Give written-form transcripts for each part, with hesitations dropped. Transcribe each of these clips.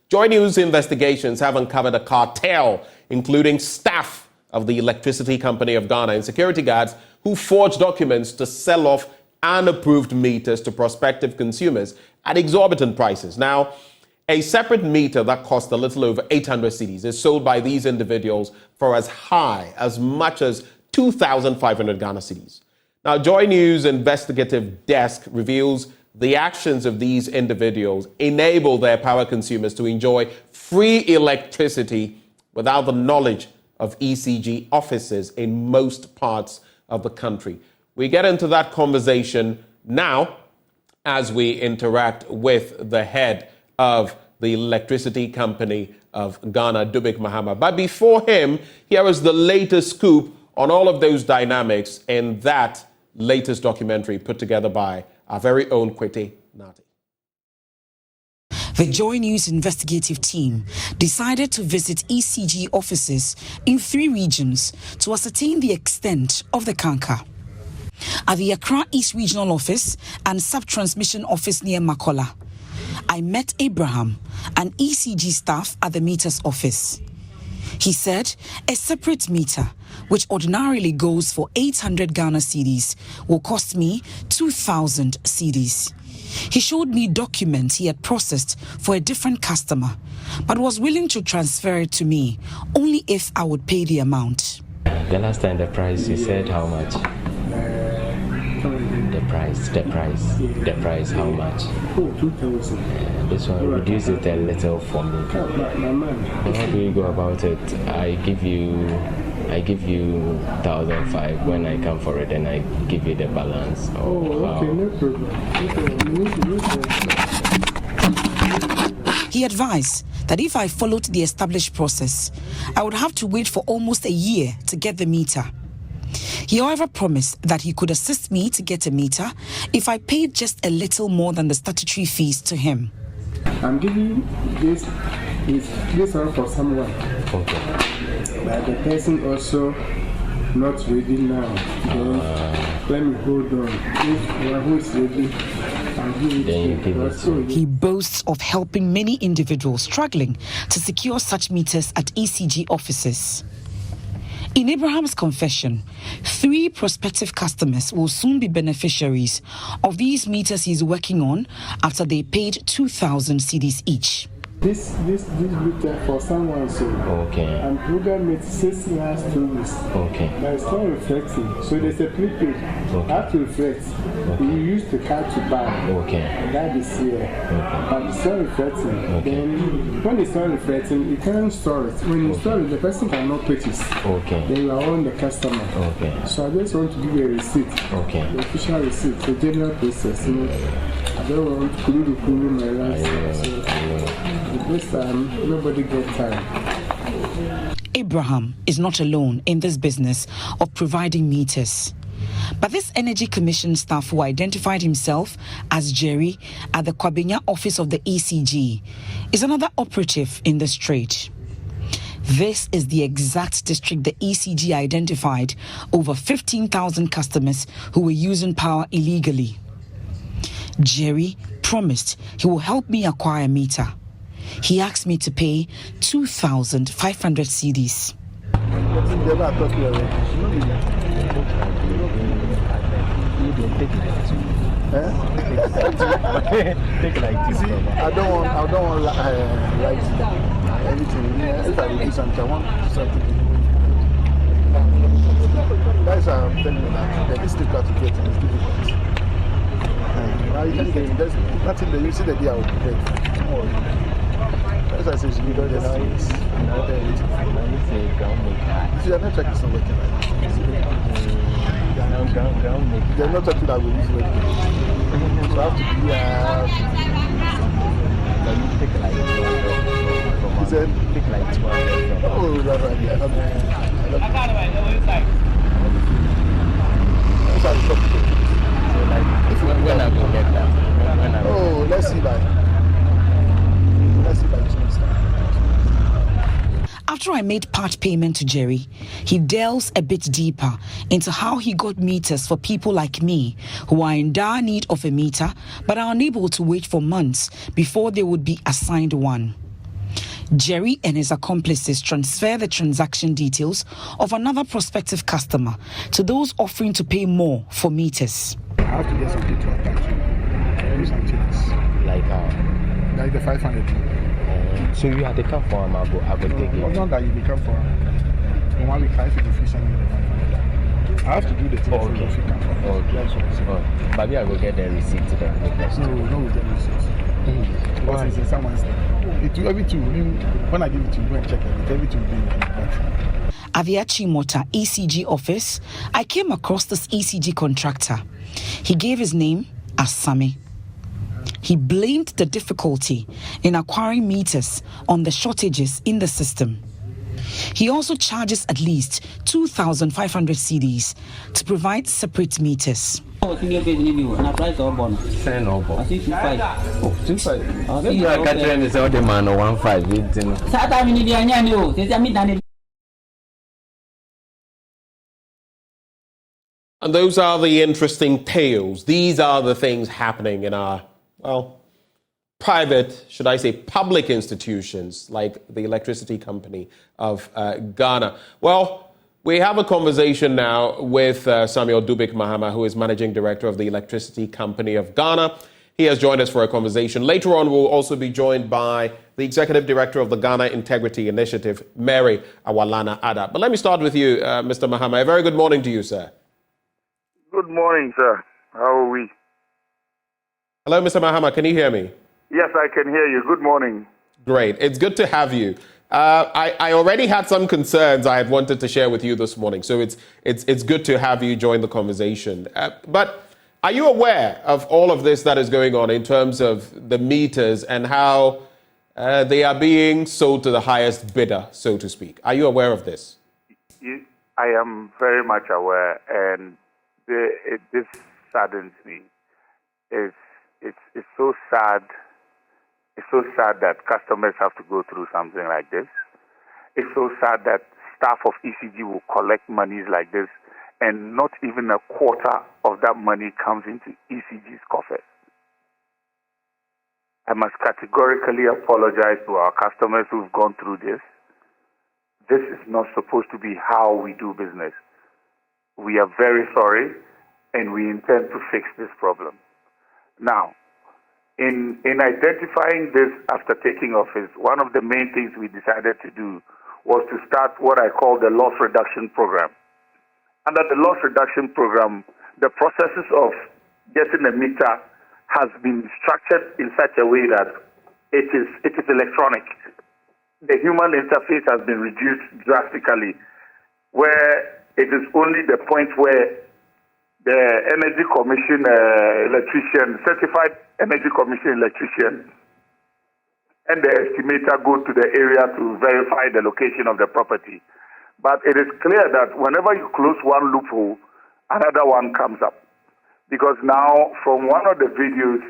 JoyNews investigations have uncovered a cartel, including staff of the Electricity Company of Ghana and security guards who forged documents to sell off unapproved meters to prospective consumers at exorbitant prices. Now, a separate meter that cost a little over 800 cedis is sold by these individuals for as high as much as 2,500 Ghana cedis. Now, JoyNews investigative desk reveals the actions of these individuals enable their power consumers to enjoy free electricity without the knowledge of ECG offices in most parts of the country. We get into that conversation now as we interact with the head of the Electricity Company of Ghana, Dubik Mahama. But before him, here is the latest scoop on all of those dynamics in that latest documentary put together by our very own Kwete Nati. The JoyNews investigative team decided to visit ECG offices in 3 regions to ascertain the extent of the canker. At the Accra East Regional Office and Sub-Transmission Office near Makola, I met Abraham, an ECG staff at the meter's office. He said a separate meter, which ordinarily goes for 800 Ghana cedis, will cost me 2,000 cedis. He showed me documents he had processed for a different customer, but was willing to transfer it to me only if I would pay the amount. The last time the price, you said how much? The price, how much? 2,000. This one, reduce it a little for me. How do you go about it? I give you 1,500 when I come for it, and I give you the balance. Okay, no problem. He advised that if I followed the established process, I would have to wait for almost a year to get the meter. He, however, promised that he could assist me to get a meter if I paid just a little more than the statutory fees to him. I'm giving this one for someone. Okay. But the person also not ready now. Let me hold on. If who is ready, I'll give it to you. He boasts of helping many individuals struggling to secure such meters at ECG offices. In Abraham's confession, 3 prospective customers will soon be beneficiaries of these meters he's working on after they paid 2,000 cedis each. This meter for someone, so Okay. and program it 6 years 2 weeks. Okay. But it's not reflecting. So there's a prepaid. Okay. Have to reflect. Okay. You use the card to buy. Okay. And that is here. Okay. But it's not reflecting. Okay. Then when it's not reflecting, you can't store it. When you store it, the person cannot purchase. Okay. Then you are on the customer. Okay. So I just want to give you a receipt. Okay. The official receipt, the general process. You know, I don't want to kulu my life. So this time, nobody gets time. Abraham is not alone in this business of providing meters. But this Energy Commission staff who identified himself as Jerry at the Kwabenya office of the ECG is another operative in this trade. This is the exact district the ECG identified over 15,000 customers who were using power illegally. Jerry promised he will help me acquire a meter. He asked me to pay 2,500 cedis. I don't want like everything. If I do something, I want something. That's why I'm telling you that the district got to get it is difficult. Now you can get it. There's nothing that you see the day I will get. That's why I say you don't know. You are not checking some working like this. They're not talking that we use it. So I have to be he said, pick like 12. Oh, right, yeah. That's how it's up. So, like, if when I go get that. Oh, let's see by. After I made part payment to Jerry, he delves a bit deeper into how he got meters for people like me who are in dire need of a meter but are unable to wait for months before they would be assigned one. Jerry and his accomplices transfer the transaction details of another prospective customer to those offering to pay more for meters. I have to get something to attach. Do some changes. Like how? Like the 500. So you had to come for him, I will take it. Not that you become for 1 week, I have to do something. I have to do the thing. Okay. Maybe I will get the receipt to them. No, we get receipts. Because it's in someone's name. It will every two. When I give it to you, go and check it. Every two will be in the contract. At the Achimota ECG office, I came across this ECG contractor. He gave his name as Sammy. He blamed the difficulty in acquiring meters on the shortages in the system. He also charges at least 2,500 cedis to provide separate meters. Maybe I can't tell you the man or 1.5. And those are the interesting tales. These are the things happening in our, private, should I say, public institutions like the Electricity Company of Ghana. Well, we have a conversation now with Samuel Dubik Mahama, who is Managing Director of the Electricity Company of Ghana. He has joined us for a conversation. Later on, we'll also be joined by the Executive Director of the Ghana Integrity Initiative, Mary Awalana Ada. But let me start with you, Mr. Mahama. A very good morning to you, sir. Good morning, sir. How are we? Hello, Mr. Mahama. Can you hear me? Yes, I can hear you. Good morning. Great. It's good to have you. I already had some concerns I had wanted to share with you this morning, so it's good to have you join the conversation. But are you aware of all of this that is going on in terms of the meters and how they are being sold to the highest bidder, so to speak? Are you aware of this? I am very much aware, and this saddens me. It's so sad. It's so sad that customers have to go through something like this. It's so sad that staff of ECG will collect monies like this, and not even a quarter of that money comes into ECG's coffers. I must categorically apologize to our customers who've gone through this. This is not supposed to be how we do business. We are very sorry, and we intend to fix this problem. Now, in identifying this after taking office, one of the main things we decided to do was to start what I call the loss reduction program. Under the loss reduction program, the processes of getting a meter has been structured in such a way that it is electronic. The human interface has been reduced drastically, where it is only the point where the Energy Commission electrician, certified Energy Commission electrician, and the estimator go to the area to verify the location of the property. But it is clear that whenever you close one loophole, another one comes up. Because now, from one of the videos,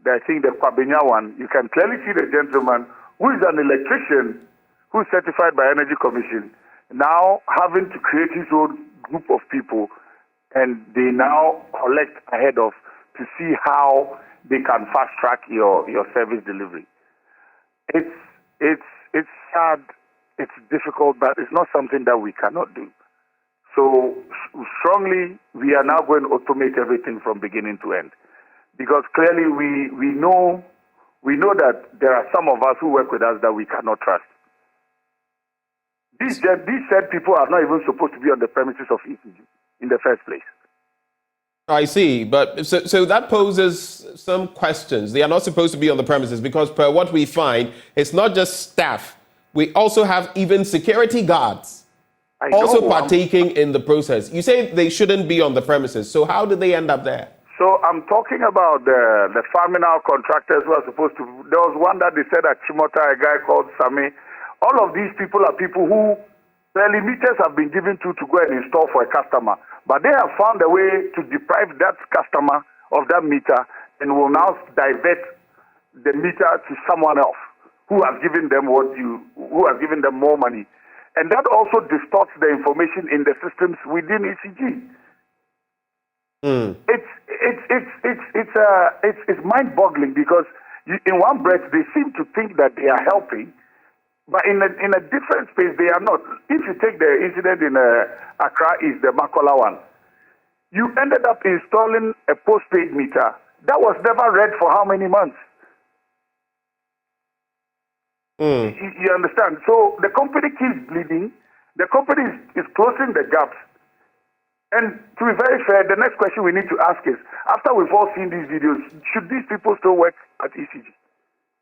I think the Kwabenya one, you can clearly see the gentleman who is an electrician who is certified by Energy Commission, now having to create his own group of people, and they now collect ahead of to see how they can fast track your service delivery. It's sad, it's difficult, but it's not something that we cannot do. So strongly, we are now going to automate everything from beginning to end, because clearly we know that there are some of us who work with us that we cannot trust. These said people are not even supposed to be on the premises of ECG in the first place. I see, but so that poses some questions. They are not supposed to be on the premises because per what we find, it's not just staff. We also have even security guards also partaking in the process. You say they shouldn't be on the premises, so how did they end up there? So I'm talking about the farminal contractors who are supposed to. There was one that they said at Chimota, a guy called Sami. All of these people are people who barely meters have been given to go and install for a customer. But they have found a way to deprive that customer of that meter and will now divert the meter to someone else who has given them more money. And that also distorts the information in the systems within ECG. It's mind-boggling because in one breath they seem to think that they are helping, But in a different space, they are not. If you take the incident in Accra, is the Makola one. You ended up installing a postpaid meter that was never read for how many months? You understand? So the company keeps bleeding. The company is closing the gaps. And to be very fair, the next question we need to ask is, after we've all seen these videos, should these people still work at ECG?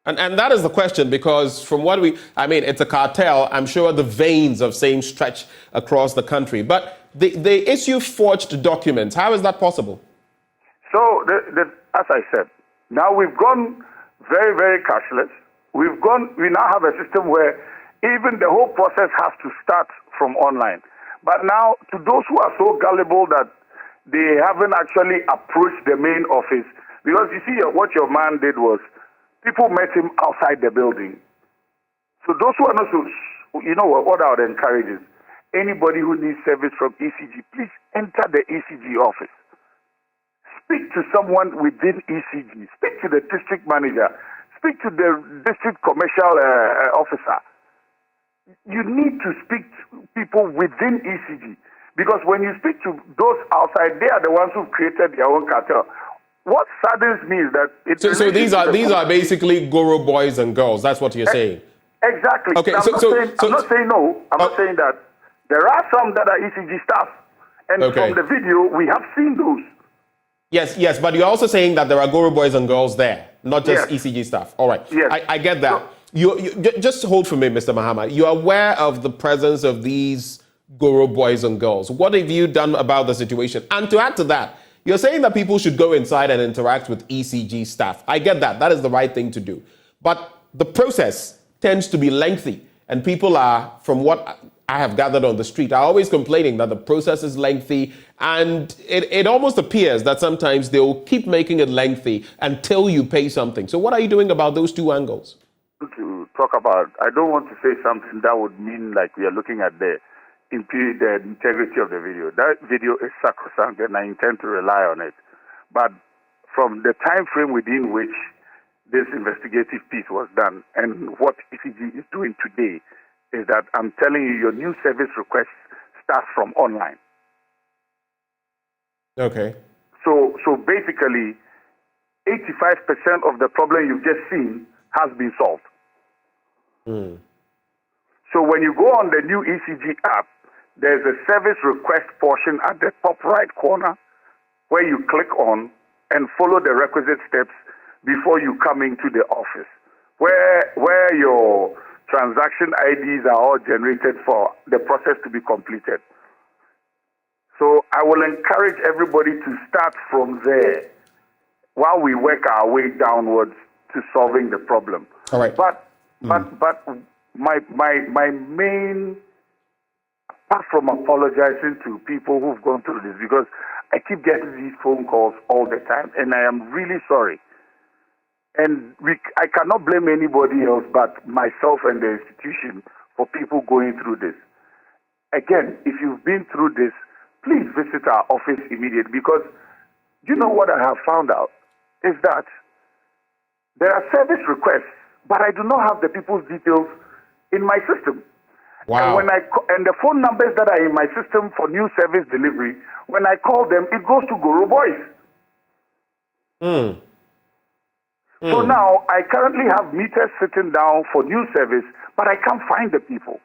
And that is the question, because from what it's a cartel. I'm sure the veins of same stretch across the country. But they issue forged documents. How is that possible? So, as I said, now we've gone very, very cashless. We now have a system where even the whole process has to start from online. But now, to those who are so gullible that they haven't actually approached the main office, because you see what your man did was, people met him outside the building. So those who are not so, what I would encourage is, anybody who needs service from ECG, please enter the ECG office. Speak to someone within ECG. Speak to the district manager. Speak to the district commercial officer. You need to speak to people within ECG, because when you speak to those outside, they are the ones who've created their own cartel. What saddens me is that so these are basically Guru boys and girls. That's what you're saying. Exactly. Okay. I'm not saying no. I'm not saying that. There are some that are ECG staff, and from the video we have seen those. Yes, but you're also saying that there are Guru boys and girls there, not just ECG staff. All right. Yes. I get that. So, you just hold for me, Mr. Mahama. You're aware of the presence of these Guru boys and girls. What have you done about the situation? And to add to that, you're saying that people should go inside and interact with ECG staff. I get that. That is the right thing to do. But the process tends to be lengthy. And people are, from what I have gathered on the street, are always complaining that the process is lengthy. And it almost appears that sometimes they'll keep making it lengthy until you pay something. So what are you doing about those two angles? To talk about, I don't want to say something that would mean like we are looking at the integrity of the video. That video is sacrosanct, and I intend to rely on it. But from the time frame within which this investigative piece was done and what ECG is doing today is that I'm telling you, your new service request starts from online. Okay. So basically, 85% of the problem you've just seen has been solved. So when you go on the new ECG app, there's a service request portion at the top right corner where you click on and follow the requisite steps before you come into the office, where your transaction IDs are all generated for the process to be completed. So I will encourage everybody to start from there while we work our way downwards to solving the problem. All right. But my main, apart from apologizing to people who've gone through this, because I keep getting these phone calls all the time, and I am really sorry. And I cannot blame anybody else but myself and the institution for people going through this. Again, if you've been through this, please visit our office immediately, because you know what I have found out is that there are service requests, but I do not have the people's details in my system. Wow. And the phone numbers that are in my system for new service delivery, when I call them, it goes to Guru Boys. So now I currently have meters sitting down for new service, but I can't find the people.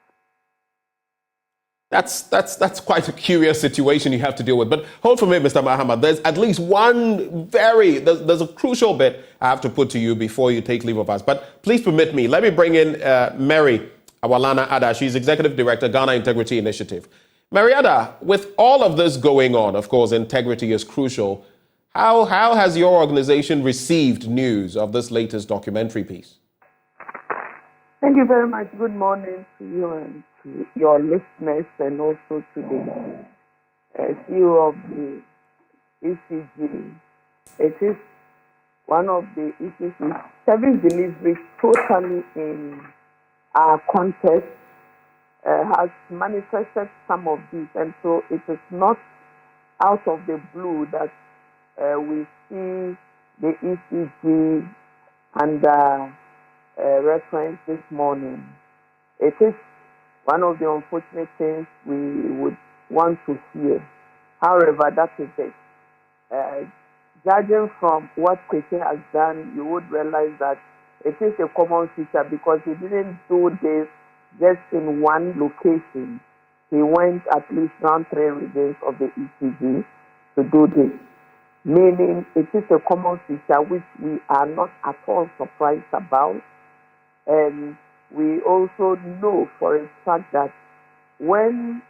That's quite a curious situation you have to deal with. But hold for me, Mr. Mahama. There's at least one there's a crucial bit I have to put to you before you take leave of us. But please permit me. Let me bring in Mary Awalana Ada. She's Executive Director, Ghana Integrity Initiative. Mary Ada, with all of this going on, of course, integrity is crucial. How has your organization received news of this latest documentary piece? Thank you very much. Good morning to you and to your listeners, and also to the CEO of the ECG. It is one of the issues with service delivery totally in our context has manifested some of these, and so it is not out of the blue that we see the ECG under reference this morning. It is one of the unfortunate things we would want to hear. However, that is it. Judging from what Kwesi has done, you would realize that it is a common feature because he didn't do this just in one location. He went at least around 3 regions of the ECG to do this. Meaning it is a common feature which we are not at all surprised about. And we also know for a fact that when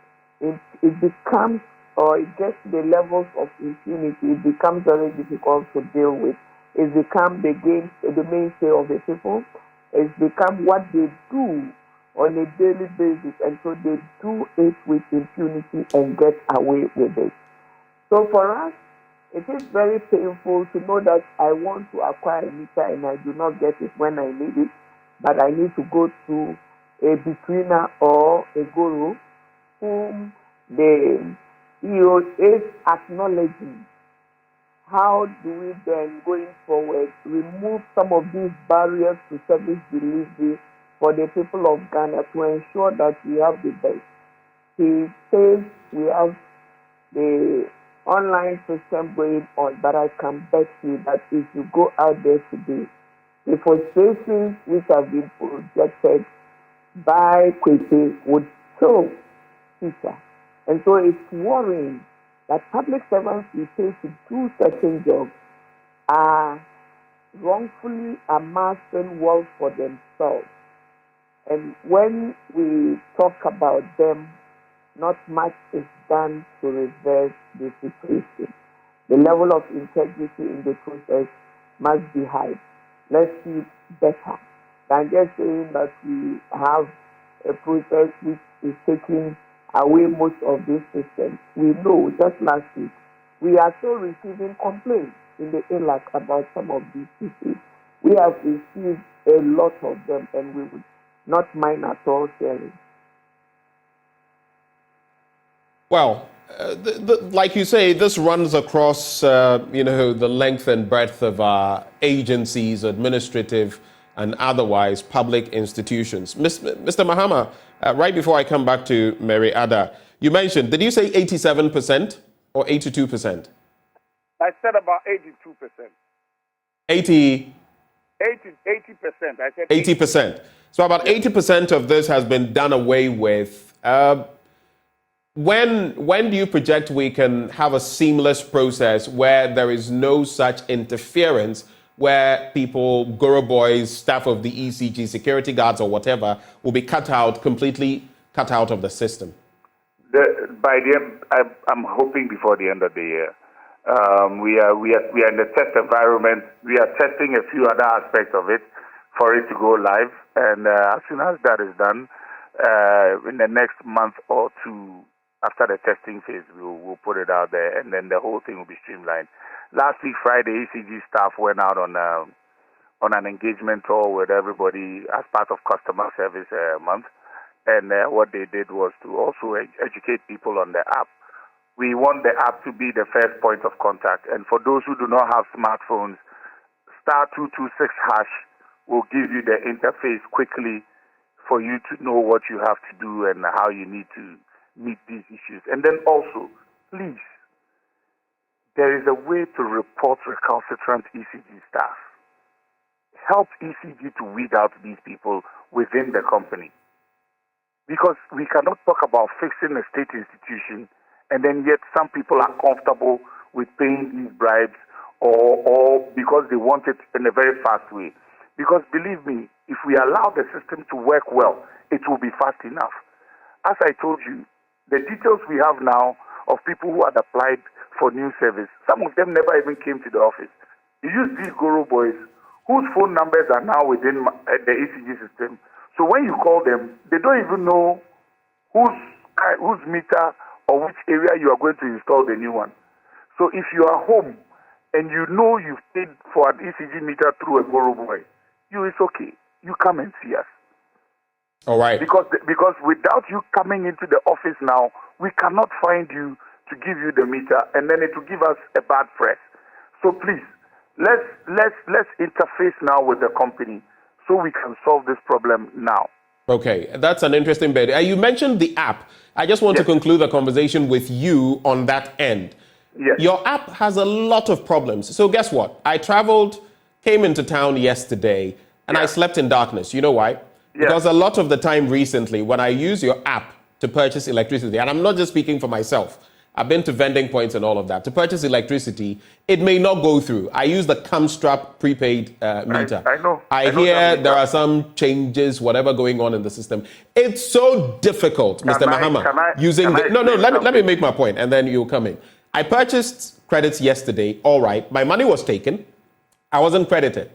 it becomes or it gets to the levels of impunity, it becomes very difficult to deal with. It's become the mainstay of the people. It's become what they do on a daily basis, and so they do it with impunity and get away with it. So for us, it is very painful to know that I want to acquire a meter and I do not get it when I need it, but I need to go to a betweener or a guru whom the CEO is acknowledging. How do we then, going forward, remove some of these barriers to service delivery for the people of Ghana to ensure that we have the best? He says we have the online system going on, but I can bet you that if you go out there today, the frustrations which have been projected by Kwesi would still feature. And so it's worrying that public servants we pay to do certain jobs are wrongfully amassing wealth for themselves. And when we talk about them, not much is done to reverse the situation. The level of integrity in the process must be high. Let's see better than just saying that we have a process which is taking away most of these systems. We know just last week we are still receiving complaints in the ILAC about some of these issues. We have received a lot of them, and we would not mind at all sharing. Well, like you say, this runs across, the length and breadth of our agencies, administrative and otherwise public institutions. Mr. Mahama, right before I come back to Mary Ada, you mentioned, did you say 87% or 82%? I said about 82%. 80%. I said 80%. So about 80% of this has been done away with. When do you project we can have a seamless process where there is no such interference, where people, Guru boys, staff of the ECG, security guards or whatever, will be completely cut out of the system? I'm hoping before the end of the year. We are in the test environment. We are testing a few other aspects of it for it to go live. And as soon as that is done, in the next month or two, after the testing phase, we'll put it out there, and then the whole thing will be streamlined. Last week, Friday, ECG staff went out on an engagement tour with everybody as part of customer service month, and what they did was to also educate people on the app. We want the app to be the first point of contact, and for those who do not have smartphones, *226# will give you the interface quickly for you to know what you have to do and how you need to meet these issues. And then also, please, there is a way to report recalcitrant ECG staff. Help ECG to weed out these people within the company. Because we cannot talk about fixing a state institution and then yet some people are comfortable with paying these bribes or because they want it in a very fast way. Because believe me, if we allow the system to work well, it will be fast enough. As I told you, the details we have now of people who had applied for new service, some of them never even came to the office. You use these Guru boys whose phone numbers are now within the ECG system. So when you call them, they don't even know whose meter or which area you are going to install the new one. So if you are home and you know you've paid for an ECG meter through a Guru boy, it's okay. You come and see us. All right. Because without you coming into the office now, we cannot find you to give you the meter, and then it will give us a bad press. So please, let's interface now with the company so we can solve this problem now. Okay, that's an interesting bit. You mentioned the app. I just want to conclude the conversation with you on that end. Yes. Your app has a lot of problems. So guess what? I traveled, came into town yesterday, and I slept in darkness. You know why? Because a lot of the time recently, when I use your app to purchase electricity, and I'm not just speaking for myself, I've been to vending points and all of that. To purchase electricity, it may not go through. I use the Camstrap prepaid meter. I know. I hear there are some changes, whatever going on in the system. It's so difficult, Mr. Mahama, using the... No, let me make my point, and then you'll come in. I purchased credits yesterday, all right. My money was taken. I wasn't credited.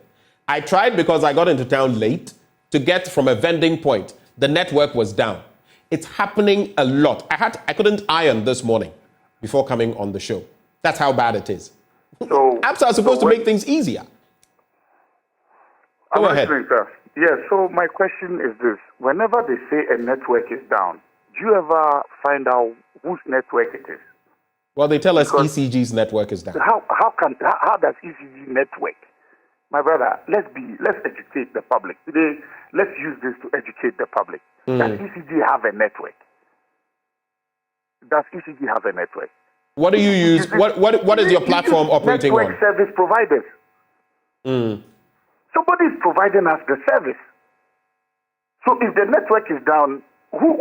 I tried because I got into town late to get from a vending point. The network was down. It's happening a lot. I couldn't iron this morning before coming on the show. That's how bad it is. So, apps are supposed to make things easier. Go ahead. Yeah, so my question is this. Whenever they say a network is down, do you ever find out whose network it is? Well, they tell us ECG's network is down. How does ECG network? My brother, let's educate the public. Today, let's use this to educate the public. Does ECG have a network? Does ECG have a network? What do you use? What is your platform operating on? Network service providers. Somebody is providing us the service. So if the network is down, who's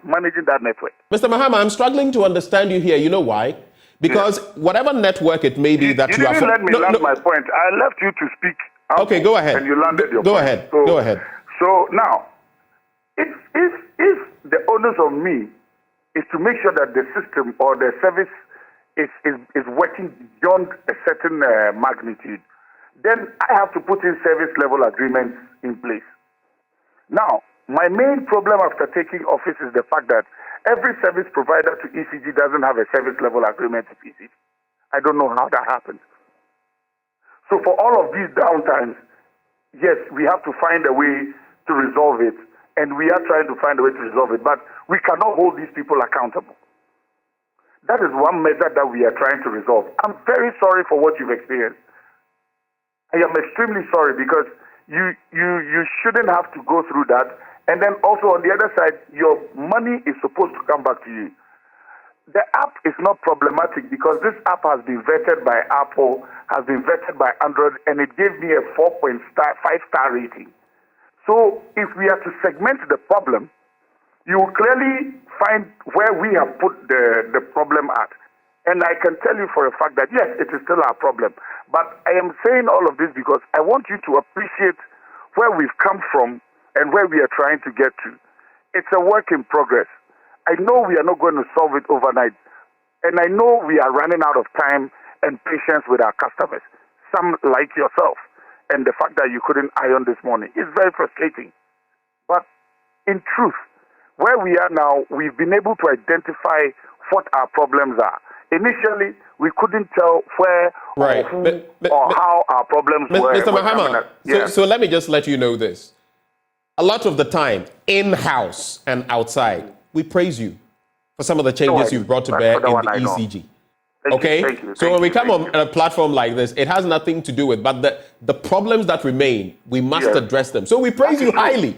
managing that network? Mr. Mahama, I'm struggling to understand you here. You know why? Because whatever network it may be that you are... You didn't let me land my point. I left you to speak. Okay, go ahead. And you landed your point. Go ahead. Go ahead. So now, if the onus of me is to make sure that the system or the service is working beyond a certain magnitude, then I have to put in service level agreements in place. Now, my main problem after taking office is the fact that every service provider to ECG doesn't have a service level agreement with ECG. I don't know how that happens. So for all of these downtimes, yes, we have to find a way to resolve it, and we are trying to find a way to resolve it, but we cannot hold these people accountable. That is one measure that we are trying to resolve. I'm very sorry for what you've experienced. I am extremely sorry because you shouldn't have to go through that. And then also on the other side, your money is supposed to come back to you. The app is not problematic because this app has been vetted by Apple, has been vetted by Android, and it gave me a 4.5-star rating. So if we are to segment the problem, you will clearly find where we have put the problem at. And I can tell you for a fact that, yes, it is still our problem. But I am saying all of this because I want you to appreciate where we've come from and where we are trying to get to. It's a work in progress. I know we are not going to solve it overnight. And I know we are running out of time and patience with our customers. Some like yourself. And the fact that you couldn't iron this morning is very frustrating. But in truth, where we are now, we've been able to identify what our problems are. Initially, we couldn't tell where or who or how our problems were. Mr. Mahama, so let me just let you know this. A lot of the time, in-house and outside, we praise you for some of the changes you've brought to bear in the ECG. Okay? So when we come on a platform like this, it has nothing to do with, but the problems that remain, we must address them. So we praise you highly.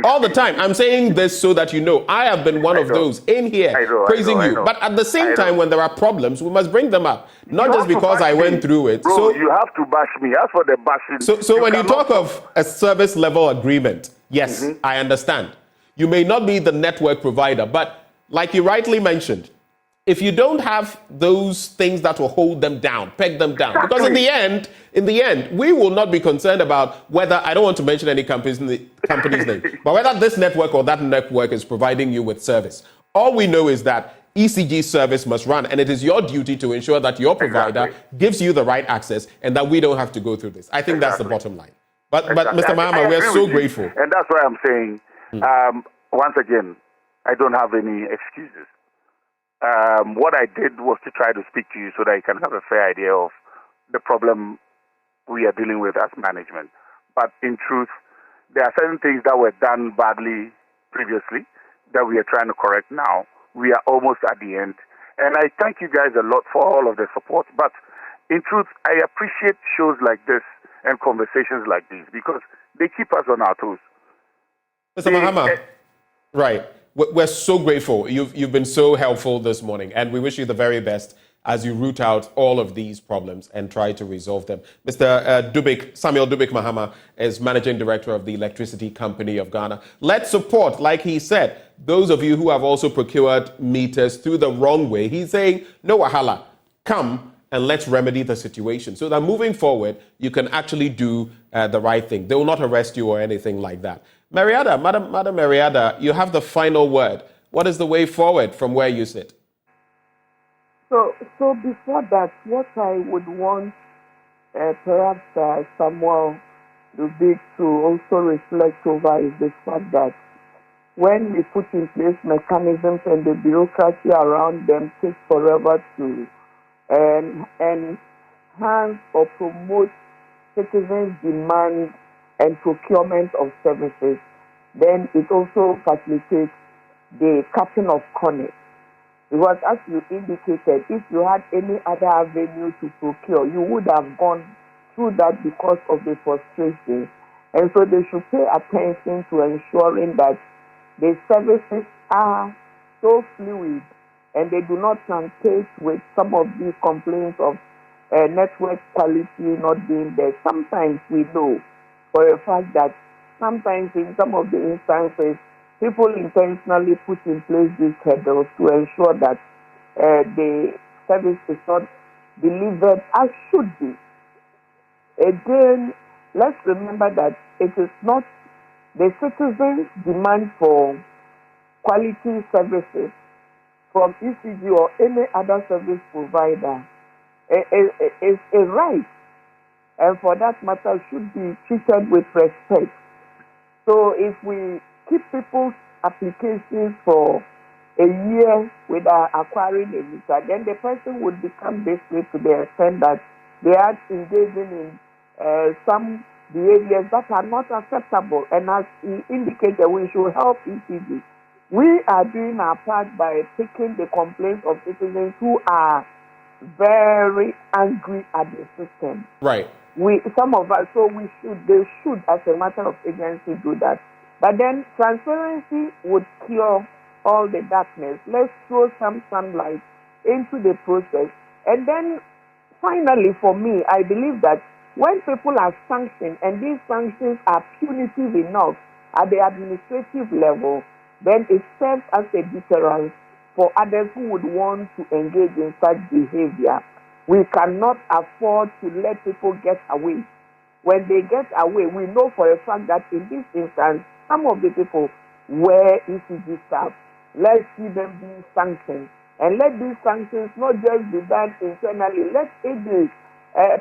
All the time. I'm saying this so that you know I have been one of those in here praising you. But at the same time, when there are problems, we must bring them up. Not just because I went through it. Bro, so you have to bash me. As for the bashing. So when you talk of a service level agreement, yes, I understand. You may not be the network provider, but like you rightly mentioned, if you don't have those things that will hold them down, peg them down, because in the end, we will not be concerned about whether, I don't want to mention any company's name, but whether this network or that network is providing you with service. All we know is that ECG service must run, and it is your duty to ensure that your provider gives you the right access and that we don't have to go through this. I think that's the bottom line. But Mr. Mahama, we're so grateful. And that's why I'm saying, once again, I don't have any excuses. What I did was to try to speak to you so that you can have a fair idea of the problem we are dealing with as management. But in truth, there are certain things that were done badly previously that we are trying to correct now. We are almost at the end. And I thank you guys a lot for all of the support. But in truth, I appreciate shows like this and conversations like these because they keep us on our toes. Mr. Mahama, right. We're so grateful. You've been so helpful this morning, and we wish you the very best as you root out all of these problems and try to resolve them. Mr. Samuel Dubik Mahama is Managing Director of the Electricity Company of Ghana. Let's support, like he said, those of you who have also procured meters through the wrong way. He's saying, no wahala, come and let's remedy the situation so that moving forward, you can actually do the right thing. They will not arrest you or anything like that. Mariada, Madam Mariada, you have the final word. What is the way forward from where you sit? So before that, what I would want perhaps Samuel Dubik to also reflect over is the fact that when we put in place mechanisms and the bureaucracy around them takes forever to enhance or promote citizens' demand and procurement of services, then it also facilitates the cutting of corners. Because as you indicated, if you had any other avenue to procure, you would have gone through that because of the frustration. And so they should pay attention to ensuring that the services are so fluid and they do not truncate with some of these complaints of network quality not being there. Sometimes we know for a fact that sometimes in some of the instances, people intentionally put in place these hurdles to ensure that the service is not delivered as should be. Again, let's remember that it is not the citizens' demand for quality services from ECG or any other service provider is a right, and for that matter should be treated with respect. So if we keep people's applications for a year without acquiring a meter, then the person would become desperate to the extent that they are engaging in some behaviors that are not acceptable. And as he indicated, we should help ECG. We are doing our part by taking the complaints of citizens who are very angry at the system. Right. Some of us, they should, as a matter of agency, do that. But then transparency would cure all the darkness. Let's throw some sunlight into the process. And then finally, for me, I believe that when people are sanctioned, and these sanctions are punitive enough at the administrative level, then it serves as a deterrent for others who would want to engage in such behavior. We cannot afford to let people get away. When they get away, we know for a fact that in this instance, some of the people were ECG staff. Let's see them be sanctioned. And let these sanctions not just be done internally. Let it be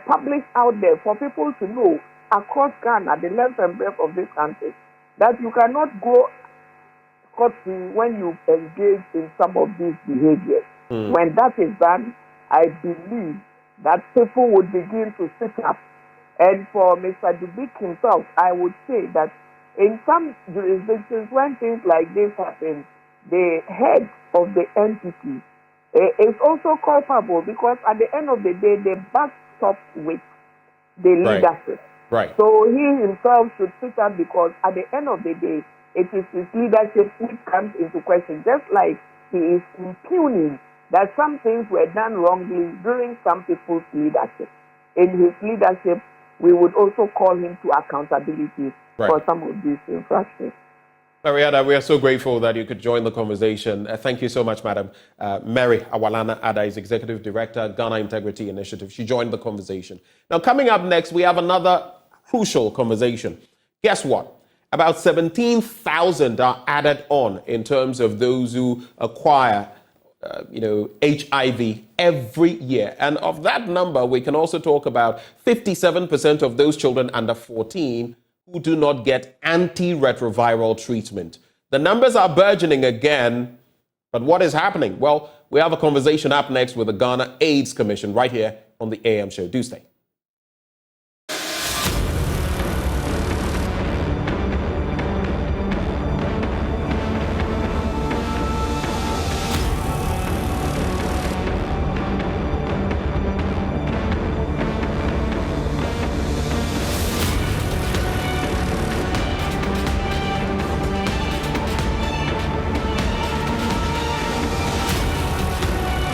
published out there for people to know across Ghana, the length and breadth of this country, that you cannot go scot-free when you engage in some of these behaviors. When that is done, I believe that people would begin to sit up. And for Mr. Dubik himself, I would say that in some jurisdictions, when things like this happen, the head of the entity is also culpable because at the end of the day, the buck stops with the leadership. Right. So he himself should sit up because at the end of the day, it is his leadership which comes into question, just like he is impugning that some things were done wrongly during some people's leadership. In his leadership, we would also call him to accountability for some of these infractions. Mariada, we are so grateful that you could join the conversation. Thank you so much, Madam. Mary Awalana Ada is Executive Director, Ghana Integrity Initiative. She joined the conversation. Now, coming up next, we have another crucial conversation. Guess what? About 17,000 are added on in terms of those who acquire HIV every year. And of that number, we can also talk about 57% of those children under 14 who do not get antiretroviral treatment. The numbers are burgeoning again, but what is happening? Well, we have a conversation up next with the Ghana AIDS Commission right here on the AM show. Do stay.